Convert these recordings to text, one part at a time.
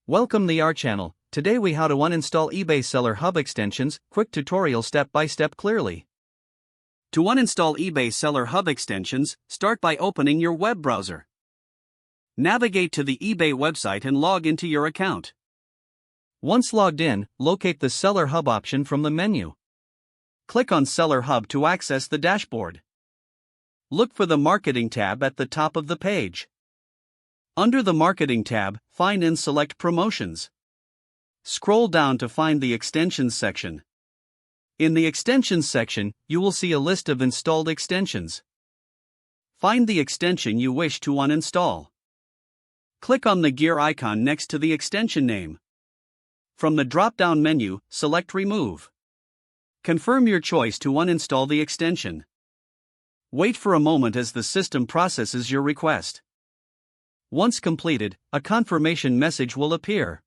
Welcome to our channel. Today we how to uninstall eBay Seller Hub extensions, quick tutorial step by step clearly. To uninstall eBay Seller Hub extensions, start by opening your web browser. Navigate to the eBay website and log into your account. Once logged in, locate the Seller Hub option from the menu. Click on Seller Hub to access the dashboard. Look for the Marketing tab at the top of the page. Under the Marketing tab, find and select Promotions. Scroll down to find the Extensions section. In the Extensions section, you will see a list of installed extensions. Find the extension you wish to uninstall. Click on the gear icon next to the extension name. From the drop-down menu, select Remove. Confirm your choice to uninstall the extension. Wait for a moment as the system processes your request. Once completed, a confirmation message will appear.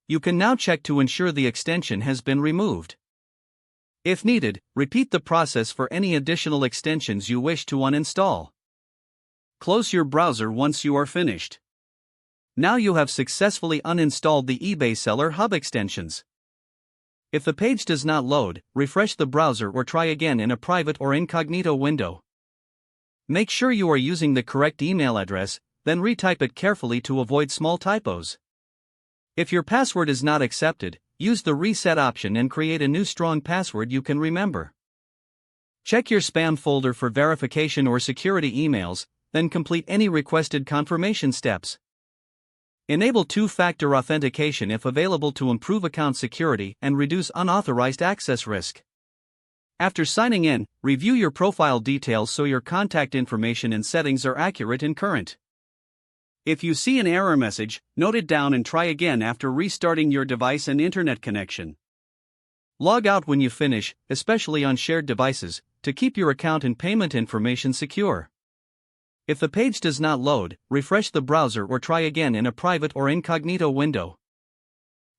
You can now check to ensure the extension has been removed. If needed, repeat the process for any additional extensions you wish to uninstall. Close your browser once you are finished. Now you have successfully uninstalled the eBay Seller Hub extensions. If the page does not load, refresh the browser or try again in a private or incognito window. Make sure you are using the correct email address, then retype it carefully to avoid small typos. If your password is not accepted, use the reset option and create a new strong password you can remember. Check your spam folder for verification or security emails, then complete any requested confirmation steps. Enable two-factor authentication if available to improve account security and reduce unauthorized access risk. After signing in, review your profile details so your contact information and settings are accurate and current. If you see an error message, note it down and try again after restarting your device and internet connection. Log out when you finish, especially on shared devices, to keep your account and payment information secure. If the page does not load, refresh the browser or try again in a private or incognito window.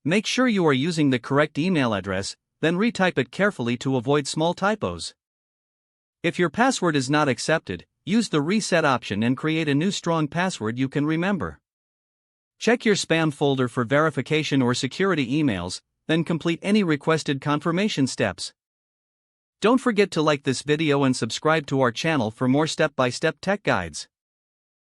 Make sure you are using the correct email address, then retype it carefully to avoid small typos. If your password is not accepted, use the reset option and create a new strong password you can remember. Check your spam folder for verification or security emails, then complete any requested confirmation steps. Don't forget to like this video and subscribe to our channel for more step-by-step tech guides.